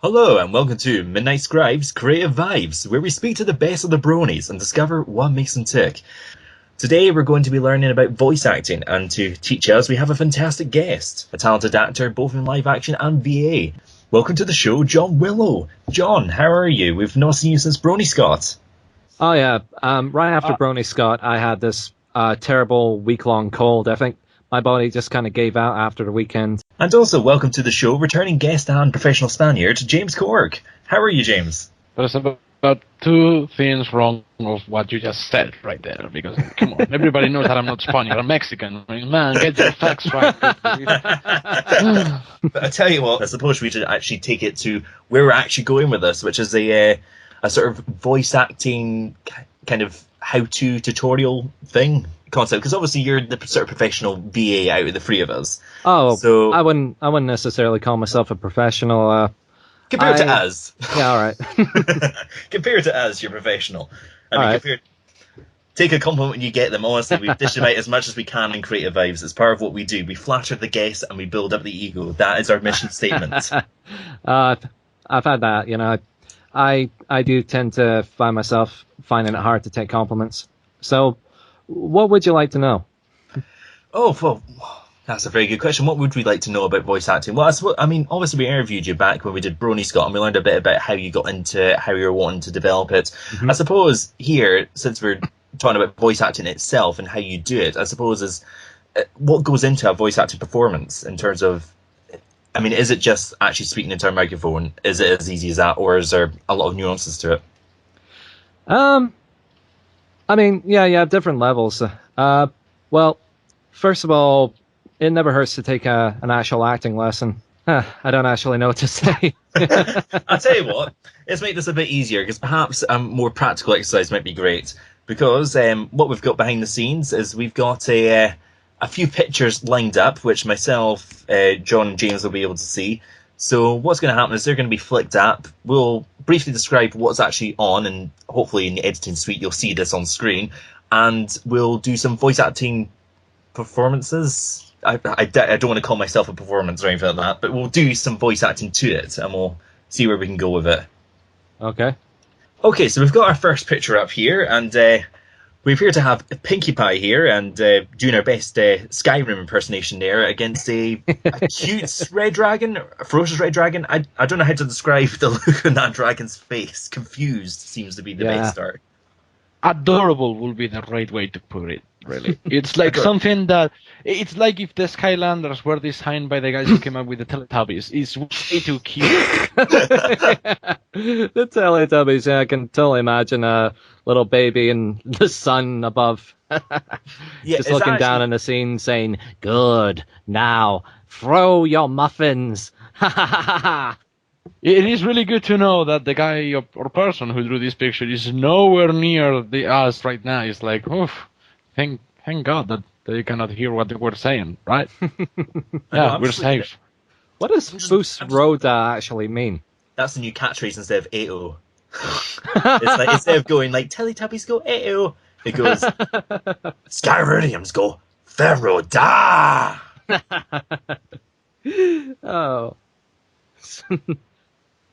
Hello and welcome to Midnight Scribe's Creative Vibes, where we speak to the best of the bronies and discover what makes them tick. Today we're going to be learning about voice acting, and to teach us we have a fantastic guest, a talented actor both in live action and VA. Welcome to the show, John Willow. John, how are you? We've not seen you since Brony Scott. Oh yeah, right after Brony Scott, I had this terrible week-long cold. I think my body just kind of gave out after the weekend. And also welcome to the show, returning guest and professional Spaniard, James Corck. How are you, James? There's about two things wrong of what you just said right there, because, come on, everybody knows that I'm not Spaniard, I'm Mexican. I mean, man, get your facts right. But I tell you what, I suppose we should actually take it to where we're actually going with this, which is a sort of voice acting kind of how-to tutorial thing concept, because obviously you're the sort of professional VA out of the three of us. Oh, so I wouldn't necessarily call myself a professional. Compared to us. Yeah, all right. Compared to us, you're professional. Take a compliment when you get them. Honestly, we dish them out as much as we can in Creative Vibes. It's part of what we do. We flatter the guests and we build up the ego. That is our mission statement. I've had that, you know. I do tend to find myself finding it hard to take compliments. So, what would you like to know? Oh, well, that's a very good question. What would we like to know about voice acting? Well, I mean, obviously we interviewed you back when we did Brony Scott, and we learned a bit about how you got into it, how you were wanting to develop it. Mm-hmm. I suppose here, since we're talking about voice acting itself and how you do it, I suppose is what goes into a voice acting performance in terms of, I mean, is it just actually speaking into a microphone? Is it as easy as that, or is there a lot of nuances to it? I mean, yeah, you have different levels. Well, first of all, it never hurts to take an actual acting lesson. I don't actually know what to say. I'll tell you what, let's make this a bit easier, because perhaps a more practical exercise might be great. Because what we've got behind the scenes is we've got a few pictures lined up, which myself, John and James will be able to see. So what's going to happen is they're going to be flicked up. We'll briefly describe what's actually on, and hopefully in the editing suite you'll see this on screen. And we'll do some voice acting performances. I don't want to call myself a performance or anything like that, but we'll do some voice acting to it, and we'll see where we can go with it. Okay. Okay, so we've got our first picture up here, and we're here to have Pinkie Pie here, and doing our best Skyrim impersonation there against a cute red dragon, a ferocious red dragon. I don't know how to describe the look on that dragon's face. Confused seems to be the best start. Adorable will be the right way to put it, really. It's like something that... It's like if the Skylanders were designed by the guys who came up with the Teletubbies. It's way too cute. The Teletubbies, yeah, I can totally imagine a little baby in the sun above. Just looking down on the scene saying, "Good, now, throw your muffins." It is really good to know that the guy or person who drew this picture is nowhere near us right now. It's like, oof, thank God that they cannot hear what we're saying, right? Yeah, we're safe. What does Fus Roda actually mean? That's the new catchphrase instead of "Ayo." It's like, instead of going like Teletubbies go "Ayo," it goes Skyridians go Feroda. Oh.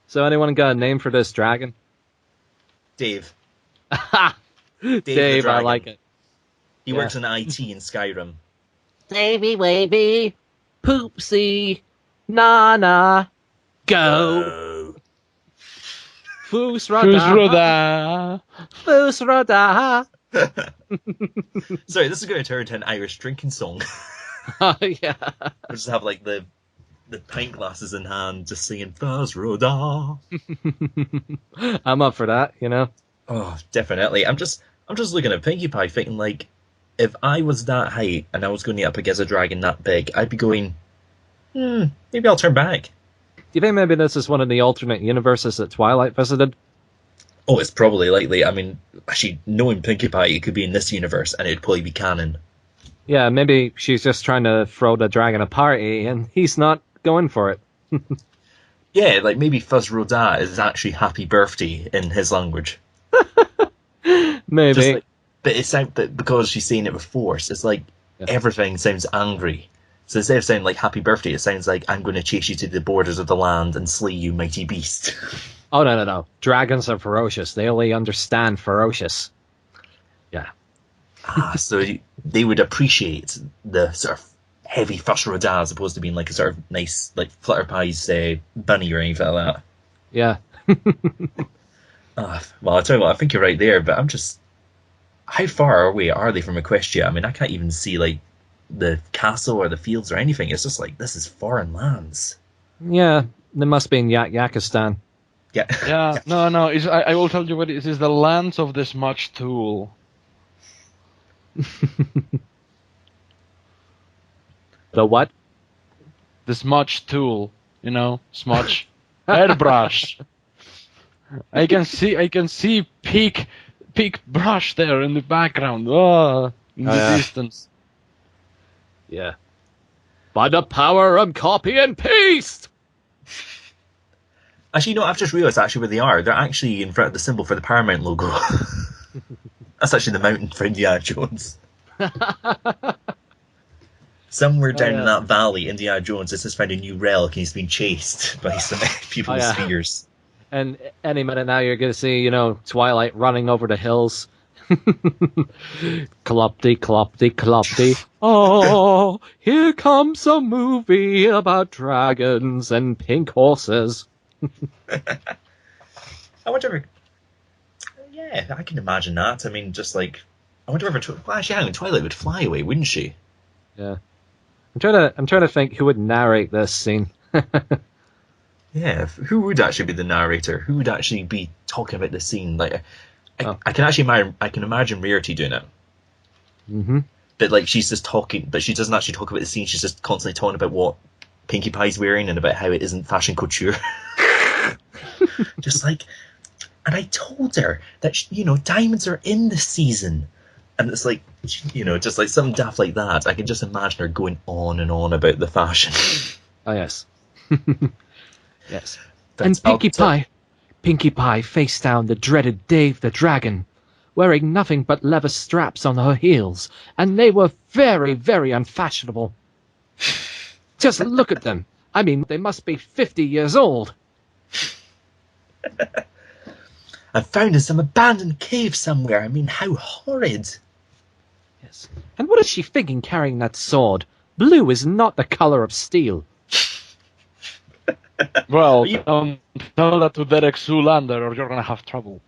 So anyone got a name for this dragon? Dave. Dave, I like it. He works in IT in Skyrim. Davey Wavy, Poopsie, Nana, go. Fus Roda. Fus Roda. Sorry, this is going to turn into an Irish drinking song. Oh, yeah. We'll just have like the pint glasses in hand, just singing Fus Roda. I'm up for that, you know. Oh, definitely. I'm just looking at Pinkie Pie thinking, like, if I was that height and I was going up against a dragon that big, I'd be going, maybe I'll turn back. Do you think maybe this is one of the alternate universes that Twilight visited? Oh, it's probably likely. I mean, actually, knowing Pinkie Pie, it could be in this universe, and it'd probably be canon. Yeah, maybe she's just trying to throw the dragon a party, and he's not going for it. Yeah, like maybe Fus Roda is actually happy birthday in his language. Maybe. But it's like, but because she's seen it with force, it's like everything sounds angry. So instead of saying like happy birthday, it sounds like I'm going to chase you to the borders of the land and slay you, mighty beast. Oh, no. Dragons are ferocious. They only understand ferocious. Yeah. So they would appreciate the sort of heavy fuss roda as opposed to being like a sort of nice, like Flutterpie's bunny or anything like that. Yeah. Well, I'll tell you what, I think you're right there, but I'm just... How far away are they from Equestria? I mean, I can't even see, like, the castle or the fields or anything. It's just like, this is foreign lands. Yeah, they must be in Yakistan. Yeah. Yeah, no. I will tell you what it is. It's the lands of the Smudge Tool. The what? The Smudge Tool. You know, smudge. Airbrush. I can see peak brush there in the background. In the distance. Yeah. By the power of copy and paste! Actually, no, I've just realised actually where they are. They're actually in front of the symbol for the Paramount logo. That's actually the mountain for Indiana Jones. Somewhere down in that valley, Indiana Jones has just found a new relic and he's been chased by some people with spears. And any minute now you're going to see, Twilight running over the hills. Clopty, clopty, clopty. Oh, here comes a movie about dragons and pink horses. I wonder if... Yeah, I can imagine that. I mean, just like... I wonder if... Actually, Twilight would fly away, wouldn't she? Yeah. I'm trying to think who would narrate this scene. Yeah, who would actually be the narrator? Who would actually be talking about this scene? Like, I can imagine Rarity doing it. Mm-hmm. But like, she's just talking, but she doesn't actually talk about the scene. She's just constantly talking about what Pinkie Pie's wearing and about how it isn't fashion couture. Just like, and I told her that diamonds are in the season, and it's like, just like something daft like that. I can just imagine her going on and on about the fashion. Oh yes. Yes. And Pinkie Pie faced down the dreaded Dave the Dragon, wearing nothing but leather straps on her heels, and they were very, very unfashionable. Just look at them. I mean, they must be 50 years old. I found in some abandoned cave somewhere. I mean, how horrid. Yes. And what is she thinking carrying that sword? Blue is not the color of steel. Well, don't tell that to Derek Zoolander or you're gonna have trouble.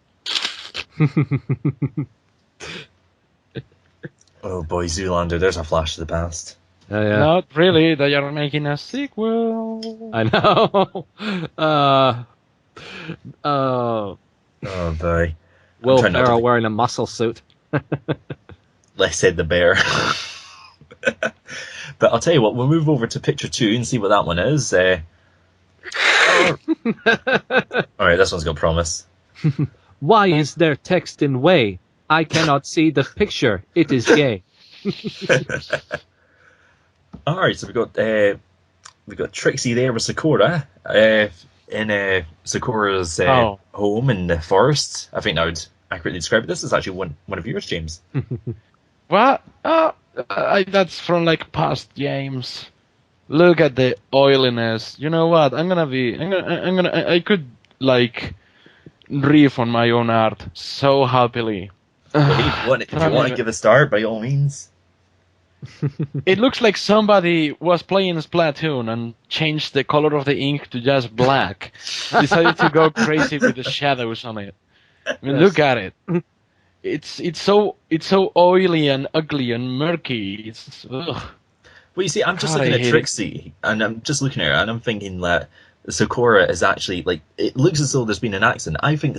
Oh boy, Zoolander, there's a flash of the past. Yeah. Not really, they are making a sequel. I know. Oh boy. Will Ferrell wearing a muscle suit. Let's say the bear. But I'll tell you what, we'll move over to picture 2 and see what that one is. Alright, this one's got promise. Why is there text in way? I cannot see the picture. It is gay. Alright, so we've got Trixie there with Sakura in Sakura's home in the forest. I think that would accurately describe it. This is actually one of yours, James. What? That's from like past games. Look at the oiliness. You know what? I could like riff on my own art so happily. If you want to give a start, by all means. It looks like somebody was playing Splatoon and changed the color of the ink to just black. Decided to go crazy with the shadows on it. I mean, look at it. It's so oily and ugly and murky. It's ugh. Well, you see, I'm just looking at Trixie, and I'm just looking at her, and I'm thinking that Sakura is actually, like, it looks as though there's been an accident. I think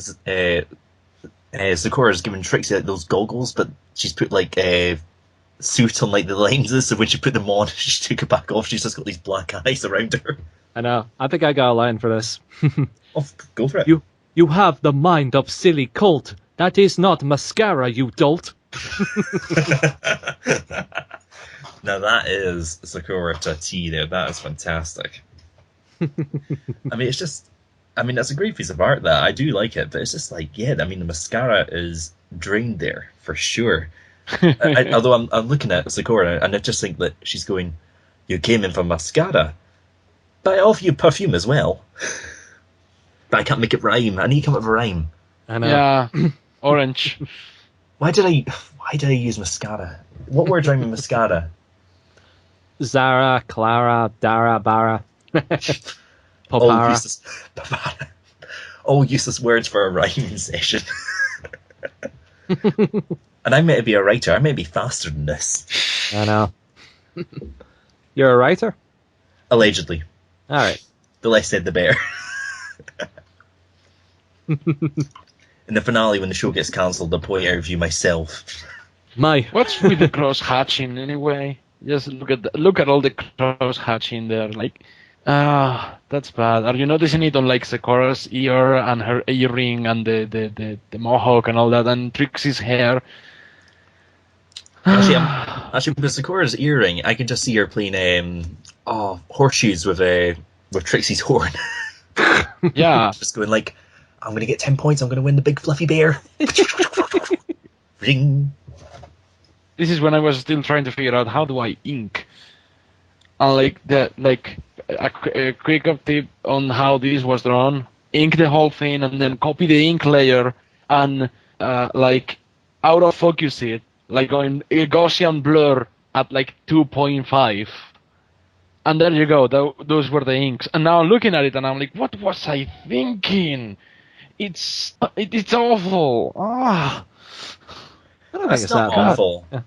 Sakura's given Trixie like, those goggles, but she's put like a suit on like the lenses, so when she put them on, she took it back off. She's just got these black eyes around her. I know. I think I got a line for this. Oh, go for it. You have the mind of silly colt. That is not mascara, you dolt. Now that is Sakura to a T there. That is fantastic. I mean, that's a great piece of art, that. I do like it, but it's just like, yeah, I mean, the mascara is drained there, for sure. Although I'm looking at Sakura, and I just think that she's going, You came in for mascara, but I offer you perfume as well. But I can't make it rhyme. I need to come up with a rhyme. I know. Yeah, orange. Why did I use mascara? What word rhyme with mascara? Zara, Clara, Dara, Bara. Popara. All useless words for a rhyming session. And I'm meant to be a writer. I'm meant to be faster than this. I know. You're a writer? Allegedly. All right. The less said, the better. In the finale, when the show gets cancelled, I'll point out review myself. What's with the cross hatching anyway? Just look at all the cross hatching there. Like, that's bad. Are you noticing it on like Sakura's ear and her earring and the mohawk and all that, and Trixie's hair? Actually, with Sakura's earring, I can just see her playing horseshoes with Trixie's horn. Yeah, just going like, I'm going to get 10 points. I'm going to win the big fluffy bear. Ring. This is when I was still trying to figure out how do I ink, and a quick up tip on how this was drawn: ink the whole thing and then copy the ink layer and out of focus it, like going Gaussian blur at like 2.5, and there you go. Those were the inks. And now I'm looking at it and I'm like, what was I thinking? It's awful. I don't think That's it's not that bad. awful. Yeah.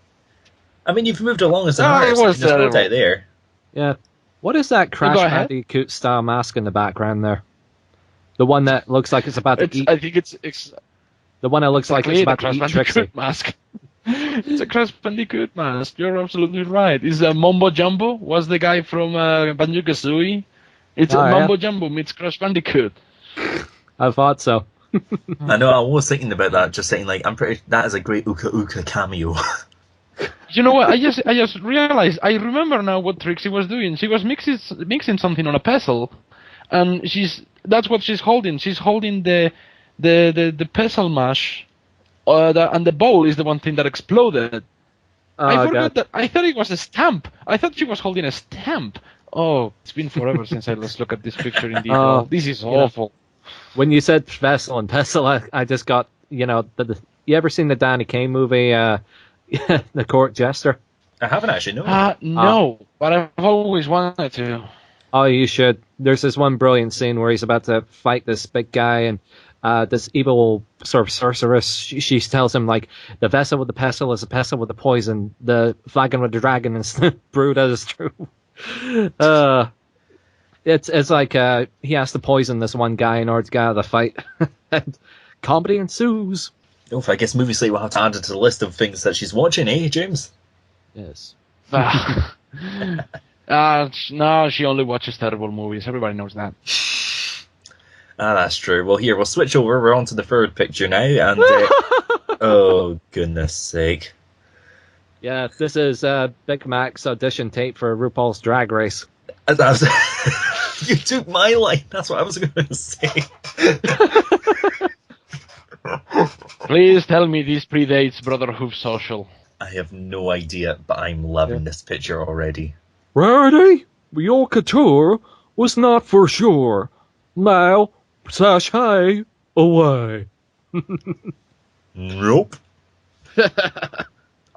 I mean, you've moved along as an No, it artist. was There's no terrible. doubt there. Yeah. What is that Crash Go ahead. Bandicoot style mask in the background there? The one that looks like it's about to eat. I think it's The one that looks like it's about to Crash eat Trixie. Bandicoot mask. It's a Crash Bandicoot mask. You're absolutely right. It's Mumbo Jumbo. Was the guy from Banjo-Kazooie? It's Oh, yeah. Mumbo Jumbo meets Crash Bandicoot. I thought so. I know. I was thinking about that. Just saying, like, I'm pretty. That is a great Uka Uka cameo. You know what? I just realized. I remember now what Trixie was doing. She was mixing something on a pestle, and that's what she's holding. She's holding the pestle mash, and the bowl is the one thing that exploded. I forgot that. I thought it was a stamp. I thought she was holding a stamp. Oh, it's been forever since I last looked at this picture in detail. This is awful. When you said pestle and pestle, I just got, you ever seen the Danny Kaye movie, The Court Jester? I haven't actually. No. No, but I've always wanted to. Oh, you should. There's this one brilliant scene where he's about to fight this big guy, and this evil sort of sorceress, she tells him, like, the vessel with the pestle is a pestle with the poison, the flagon with the dragon is brewed as true. It's like he has to poison this one guy in order to get out of the fight. And comedy ensues. Oh, I guess Movie Slate will have to add it to the list of things that she's watching, eh, James? Yes. No, she only watches terrible movies. Everybody knows that. That's true. Well, here, we'll switch over. We're on to the third picture now, and... oh, goodness sake. Yeah, this is Big Mac's audition tape for RuPaul's Drag Race. You took my line. That's what I was going to say. Please tell me this predates Brotherhood Social. I have no idea, but I'm loving this picture already. Rarity, your couture was not for sure. Now, sashay away. Nope.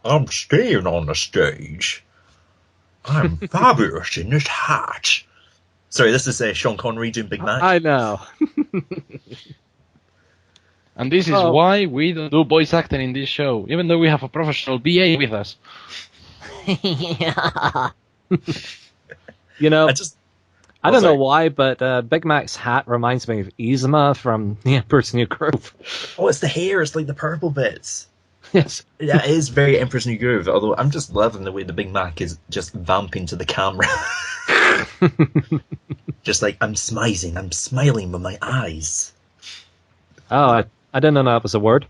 I'm staying on the stage. I'm fabulous in this hat. Sorry, this is Sean Connery doing Big Mac. I know. And this is why we don't do voice acting in this show, even though we have a professional VA with us. I don't know why, but Big Mac's hat reminds me of Yzma from The Emperor's New Groove. Oh, it's the hair. It's like the purple bits. Yes. Yeah, it is very Emperor's New Groove, although I'm just loving the way the Big Mac is just vamping to the camera. Just like, I'm smiling with my eyes. Oh, I didn't know that was a word.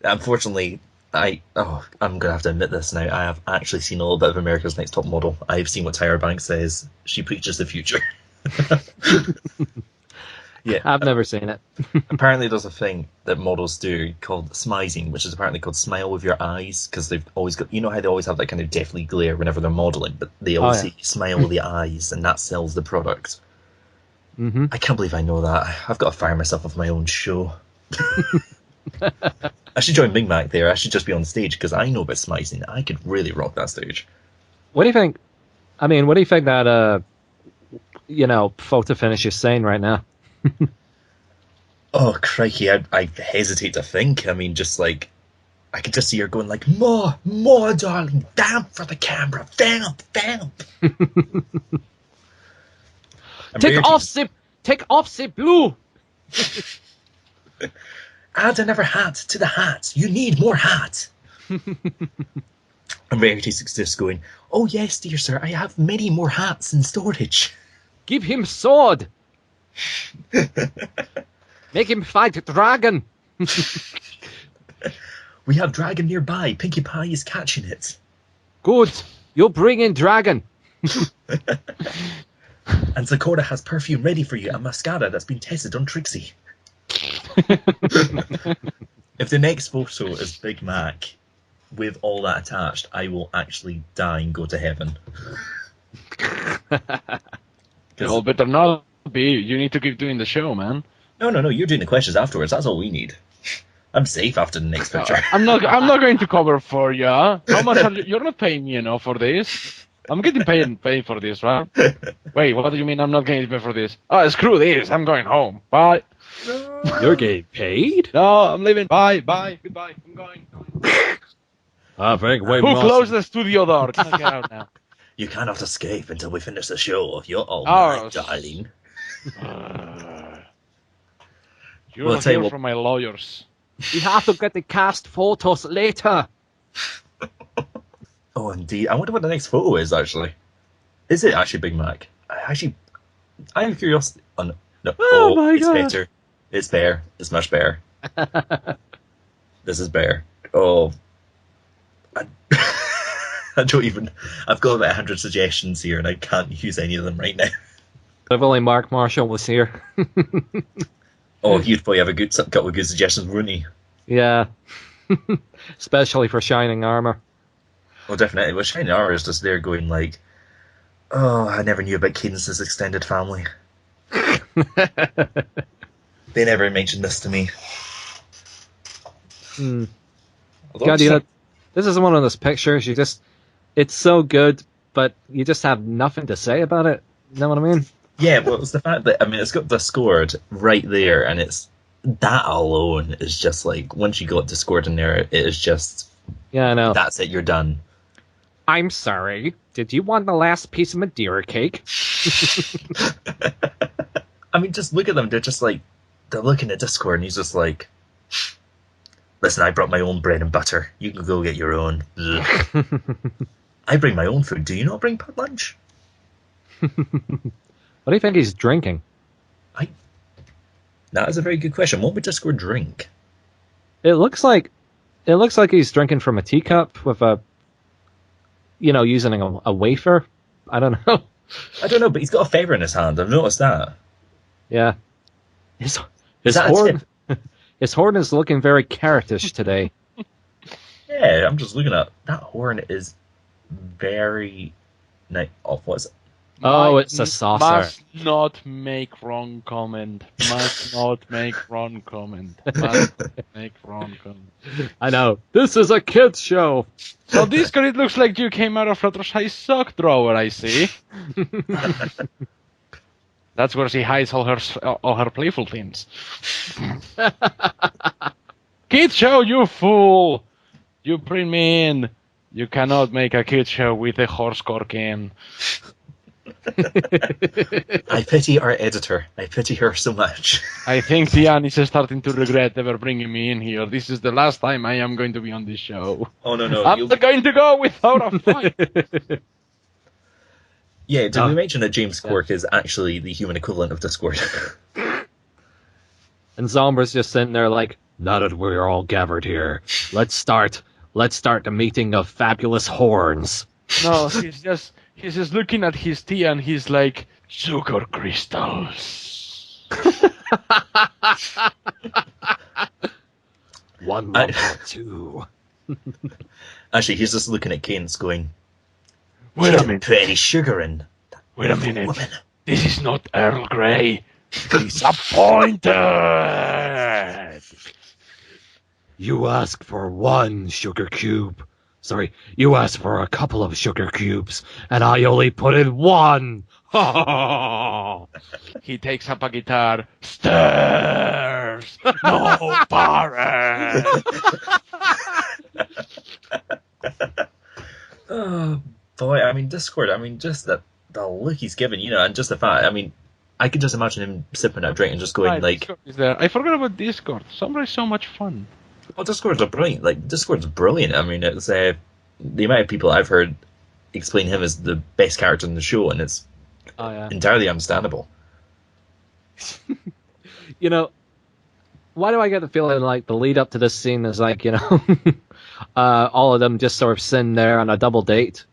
Unfortunately, I'm going to have to admit this now. I have actually seen a little bit of America's Next Top Model. I've seen what Tyra Banks says. She preaches the future. Yeah, I've never seen it. apparently there's a thing that models do called smizing, which is apparently called smile with your eyes, because they've always got, you know how they always have that kind of deathly glare whenever they're modeling, but they always say smile with the eyes, and that sells the product. Mm-hmm. I can't believe I know that. I've got to fire myself off my own show. I should join Big Mac there. I should just be on stage because I know about smizing. I could really rock that stage. What do you think? I mean, what do you think that photo finish is saying right now? Oh crikey! I hesitate to think. I mean, just like I could just see her going like, more, darling, vamp for the camera, vamp. Take off the blue. Add another hat to the hat. You need more hat. And Rarity's just going, oh yes, dear sir, I have many more hats in storage. Give him sword. Make him fight dragon. We have dragon nearby. Pinkie Pie is catching it. Good. You'll bring in dragon. And Sakura has perfume ready for you, a mascara that's been tested on Trixie. If the next photo is Big Mac with all that attached, I will actually die and go to heaven. Well, better not be. You need to keep doing the show, man. No, you're doing the questions afterwards. That's all we need. I'm safe after the next picture. I'm not going to cover for you. How much are you? You're not paying me, for this. I'm getting paid for this, right? Wait, what do you mean I'm not getting paid for this? Oh, screw this. I'm going home. Bye. You're getting paid? No, I'm leaving. Bye. Goodbye. I'm going. Who closed the studio door? Can I get out now? You cannot escape until we finish the show. You're all mine, darling. You'll hear from my lawyers. We have to get the cast photos later. Oh, indeed. I wonder what the next photo is, actually. Is it actually Big Mac? I have curiosity. Oh, no. Oh my it's God. better. It's Bear. It's much Bear. This is Bear. Oh. I don't even... I've got about 100 suggestions here, and I can't use any of them right now. If only Mark Marshall was here. Oh, he'd probably have a couple of good suggestions, wouldn't he? Yeah. Especially for Shining Armor. Oh, definitely. Well, Shining Armor is just there going like, oh, I never knew about Cadence's extended family. They never mentioned this to me. God, this is one of those pictures, it's so good, but you just have nothing to say about it. You know what I mean? Yeah, well, it's the fact that, it's got Discord right there, and that alone is just like, once you got Discord in there, it is just... Yeah, I know. That's it, you're done. I'm sorry. Did you want the last piece of Madeira cake? Just look at them. They're just like, they're looking at Discord, and he's just like, listen, I brought my own bread and butter. You can go get your own. I bring my own food. Do you not bring put lunch? What do you think he's drinking? That is a very good question. What would Discord drink? It looks like he's drinking from a teacup with using a wafer. I don't know. I don't know, but he's got a feather in his hand. I've noticed that. Yeah. His horn is looking very carrotish today. Yeah, I'm just looking at that horn is very nice. Oh, what's it? Oh, it's a saucer. Must not make wrong comment. Must not make wrong comment. I know. This is a kids show. So this it looks like you came out of Fluttershy's sock drawer, I see. That's where she hides all her playful things. Kids show, you fool! You bring me in. You cannot make a kids show with a horse cork in. I pity our editor. I pity her so much. I think Diane is starting to regret ever bringing me in here. This is the last time I am going to be on this show. Oh, no. I'm going to go without a fight. Yeah, did we mention that James Corck is actually the human equivalent of Discord? And Zombra's just sitting there like, now that we're all gathered here, let's start the meeting of fabulous horns. No, he's just looking at his tea and he's like, sugar crystals. One lump or two. Actually, he's just looking at Cadence going, Wait "He a didn't minute. put any sugar in." Wait a minute. This is not Earl Grey. Disappointed. You asked for one sugar cube. Sorry, you asked for a couple of sugar cubes, and I only put in one. He takes up a guitar. Stairs. No parents. Oh boy, I mean Discord. I mean, just the look he's given, and just the fact. I mean, I could just imagine him sipping a drink and just going Right, like, Discord is there. I forgot about Discord. Summer is so much fun. "Oh, Discord's brilliant! Like Discord's brilliant." I mean, it's the amount of people I've heard explain him as the best character in the show, and it's entirely understandable. Why do I get the feeling like the lead up to this scene is like, all of them just sort of sitting there on a double date.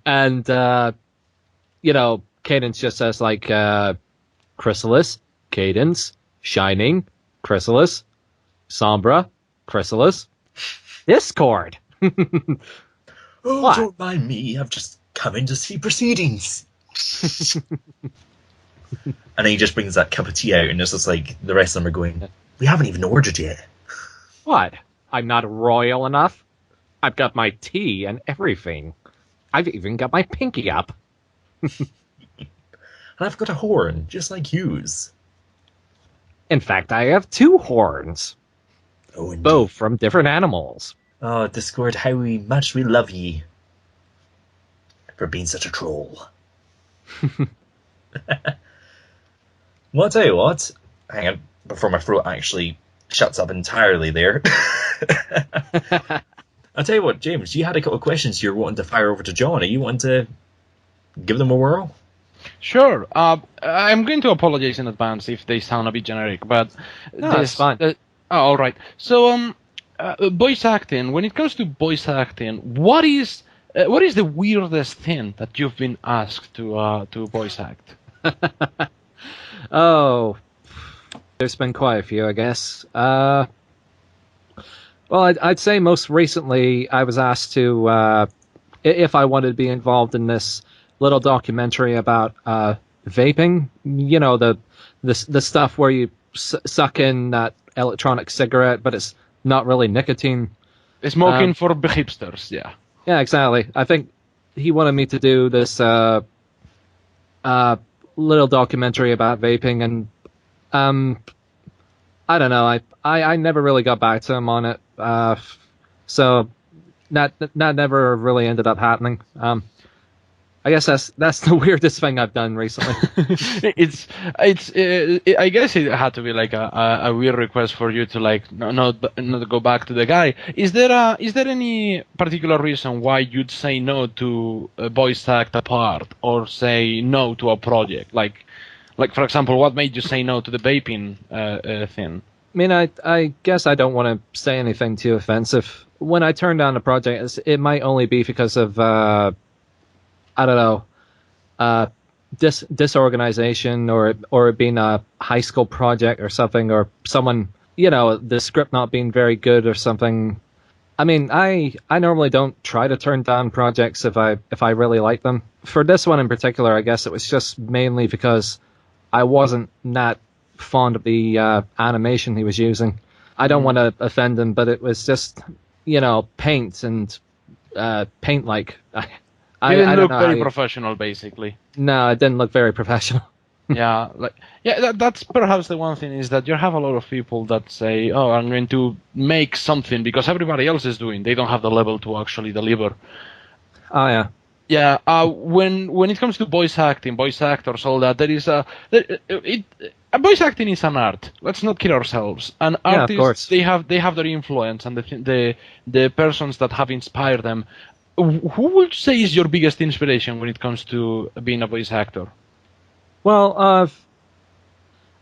And, Cadence just says like, Chrysalis, Cadence, Shining, Chrysalis, Sombra, Chrysalis, Discord. Oh, What? don't mind me. I've just come in to see proceedings. And then he just brings that cup of tea out, and it's just like the rest of them are going, "We haven't even ordered yet." What? I'm not royal enough? I've got my tea and everything. I've even got my pinky up. And I've got a horn, just like Hughes. In fact, I have 2 horns. Oh, indeed. Both from different animals. Oh, Discord, how much we love ye for being such a troll. Well, I'll tell you what. Hang on, before my throat actually shuts up entirely there. I'll tell you what, James, you had a couple of questions you're wanting to fire over to John. Are you wanting to give them a whirl? Sure. I'm going to apologize in advance if they sound a bit generic, but it's fine. All right. So, voice acting. When it comes to voice acting, what is the weirdest thing that you've been asked to voice act? Oh, there's been quite a few, I guess. Well, I'd say most recently I was asked to, if I wanted to be involved in this little documentary about vaping. The stuff where you suck in that electronic cigarette, but it's not really nicotine. Smoking for hipsters, yeah. Yeah, exactly. I think he wanted me to do this little documentary about vaping, and I don't know. I never really got back to him on it, so that never really ended up happening. I guess that's the weirdest thing I've done recently. I guess it had to be like a weird request for you to like not go back to the guy. Is there any particular reason why you'd say no to a voice act a part or say no to a project? Like for example, what made you say no to the vaping thing? I mean, I guess I don't want to say anything too offensive. When I turn down a project, it might only be because of I don't know, disorganization or it being a high school project or something, or someone, the script not being very good or something. I mean, I normally don't try to turn down projects if I really like them. For this one in particular, I guess it was just mainly because I wasn't that fond of the animation he was using. I don't want to offend him, but it was just, paint and paint like. It didn't look very professional, basically. No, it didn't look very professional. That's perhaps the one thing, is that you have a lot of people that say, "Oh, I'm going to make something because everybody else is doing." They don't have the level to actually deliver. Oh yeah. Yeah. When it comes to voice acting, voice actors, all that, there is voice acting is an art. Let's not kid ourselves. And artists, of course. they have their influence and the persons that have inspired them. Who would say is your biggest inspiration when it comes to being a voice actor? Well,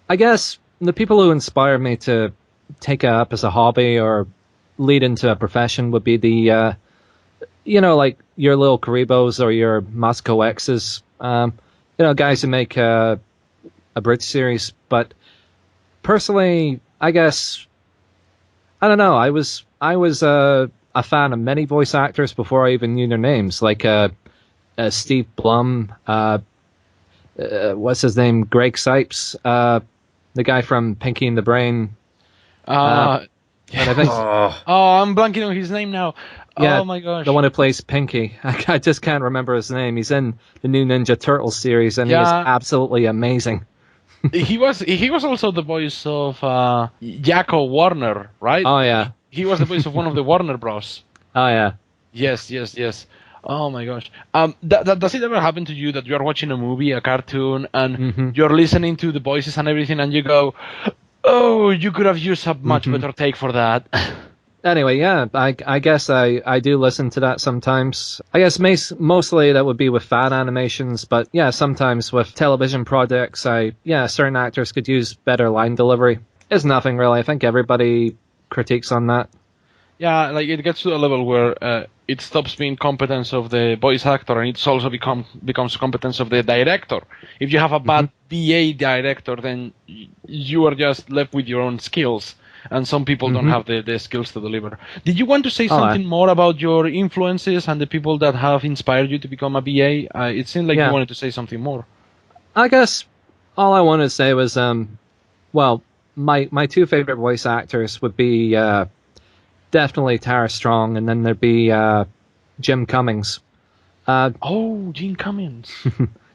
I guess the people who inspire me to take it up as a hobby or lead into a profession would be the, like your little Karibos or your Moscow X's, guys who make abridged series. But personally, I guess I don't know. I was a fan of many voice actors before I even knew their names, like Steve Blum. What's his name? Greg Sipes, the guy from Pinky and the Brain. And I think, I'm blanking on his name now. Yeah, oh my gosh, the one who plays Pinky. I just can't remember his name. He's in the new Ninja Turtles series, and he is absolutely amazing. he was also the voice of Jaco Warner, right? Oh yeah, he was the voice of one of the Warner Bros. Oh yeah. Yes. Oh my gosh. Does it ever happen to you that you are watching a movie, a cartoon, and you're listening to the voices and everything, and you go, "Oh, you could have used a much better take for that." Anyway, yeah, I guess I do listen to that sometimes. I guess mostly that would be with fan animations, but yeah, sometimes with television projects, certain actors could use better line delivery. It's nothing really. I think everybody critiques on that. Yeah, like it gets to a level where it stops being competence of the voice actor, and it's also becomes competence of the director. If you have a bad VA director, then you are just left with your own skills, and some people don't have the skills to deliver. Did you want to say something more about your influences and the people that have inspired you to become a VA? It seemed like you wanted to say something more. I guess all I wanted to say was, my two favorite voice actors would be definitely Tara Strong, and then there'd be Jim Cummings. Jim Cummings.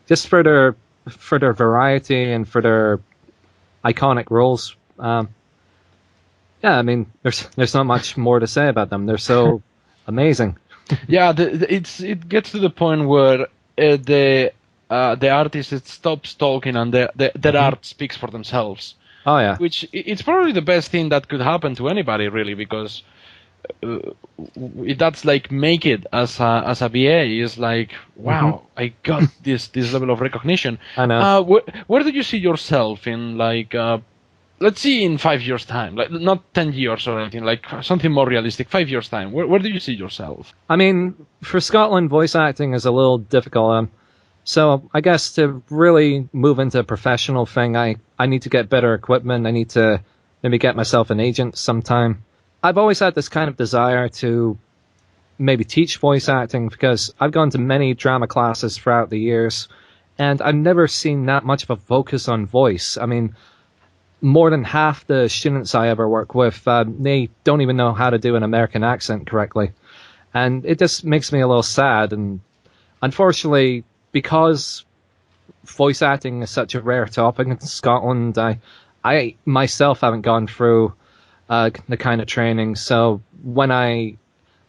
Just for their variety and for their iconic roles. I mean, there's not much more to say about them. They're so amazing. Yeah, it gets to the point where the artist stops talking and their art speaks for themselves. Oh yeah. Which it's probably the best thing that could happen to anybody, really, because that's like make it as a VA is like, wow, I got this level of recognition. I know. Where do you see yourself in, like, let's see, in 5 years' time, like not 10 years or anything, like something more realistic, 5 years' time? Where do you see yourself? I mean, for Scotland, voice acting is a little difficult. So I guess to really move into a professional thing, I need to get better equipment. I need to maybe get myself an agent sometime. I've always had this kind of desire to maybe teach voice acting because I've gone to many drama classes throughout the years, and I've never seen that much of a focus on voice. I mean, more than half the students I ever work with, they don't even know how to do an American accent correctly. And it just makes me a little sad. And unfortunately, because voice acting is such a rare topic in Scotland, I myself haven't gone through the kind of training. So when I'm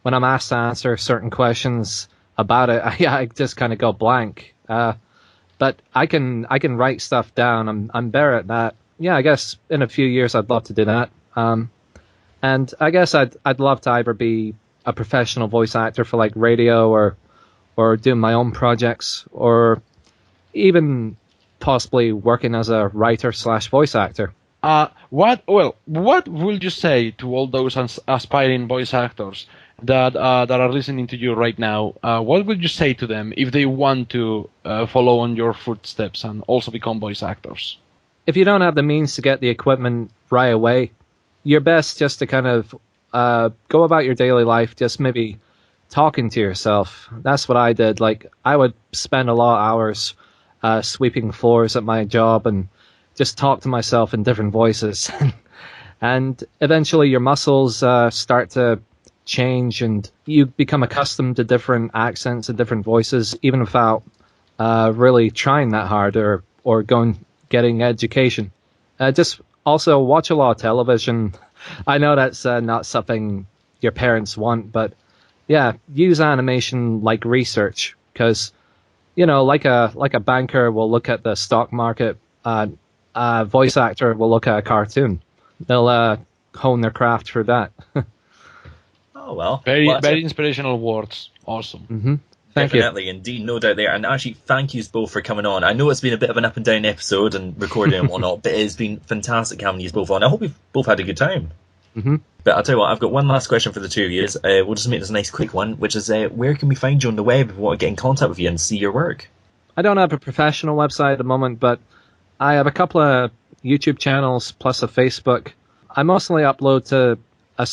asked to answer certain questions about it, I just kind of go blank. But I can write stuff down. I'm better at that. Yeah, I guess in a few years I'd love to do that. And I guess I'd love to either be a professional voice actor for like radio or doing my own projects, or even possibly working as a writer/voice actor. What would you say to all those aspiring voice actors that are listening to you right now? What would you say to them if they want to follow on your footsteps and also become voice actors? If you don't have the means to get the equipment right away, you're best just to kind of go about your daily life, just maybe talking to yourself. That's what I did. Like, I would spend a lot of hours sweeping floors at my job and just talk to myself in different voices. And eventually your muscles start to change and you become accustomed to different accents and different voices, even without really trying that hard or getting education. Just also watch a lot of television. I know that's not something your parents want, but yeah, use animation like research, because like a banker will look at the stock market, a voice actor will look at a cartoon. They'll hone their craft for that. Oh well, very inspirational words. Awesome. Definitely, indeed, no doubt there. And actually, thank you both for coming on. I know it's been a bit of an up and down episode and recording and whatnot, but it's been fantastic having you both on. I hope you've both had a good time. But I'll tell you what, I've got one last question for the two of you. We'll just make this a nice quick one, which is where can we find you on the web if we want to get in contact with you and see your work? I don't have a professional website at the moment, but I have a couple of YouTube channels plus a Facebook. I mostly upload to a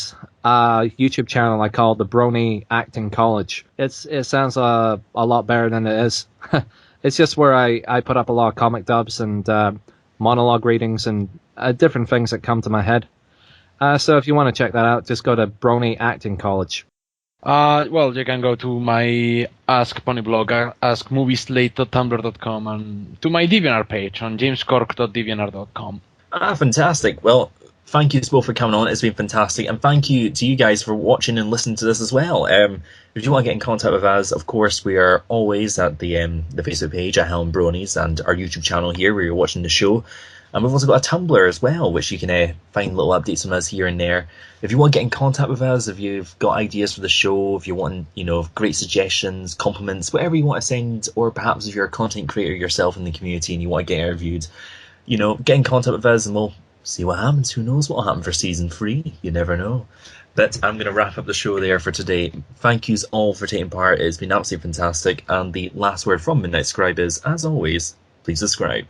YouTube channel I call the Brony Acting College. It sounds a lot better than it is. It's just where I put up a lot of comic dubs and monologue readings and different things that come to my head. So if you want to check that out, just go to Brony Acting College. Well, you can go to my Ask Pony blog, askmovieslate.tumblr.com, and to my DeviantArt page on jamescorck.deviantart.com. Fantastic. Well, thank you both for coming on. It's been fantastic. And thank you to you guys for watching and listening to this as well. If you want to get in contact with us, of course, we are always at the Facebook page at Highland Bronies and our YouTube channel here where you're watching the show. And we've also got a Tumblr as well, which you can find little updates from us here and there. If you want to get in contact with us, if you've got ideas for the show, if you want, great suggestions, compliments, whatever you want to send, or perhaps if you're a content creator yourself in the community and you want to get interviewed, get in contact with us and we'll see what happens. Who knows what will happen for season 3? You never know. But I'm going to wrap up the show there for today. Thank yous all for taking part. It's been absolutely fantastic. And the last word from Midnight Scribe is, as always, please subscribe.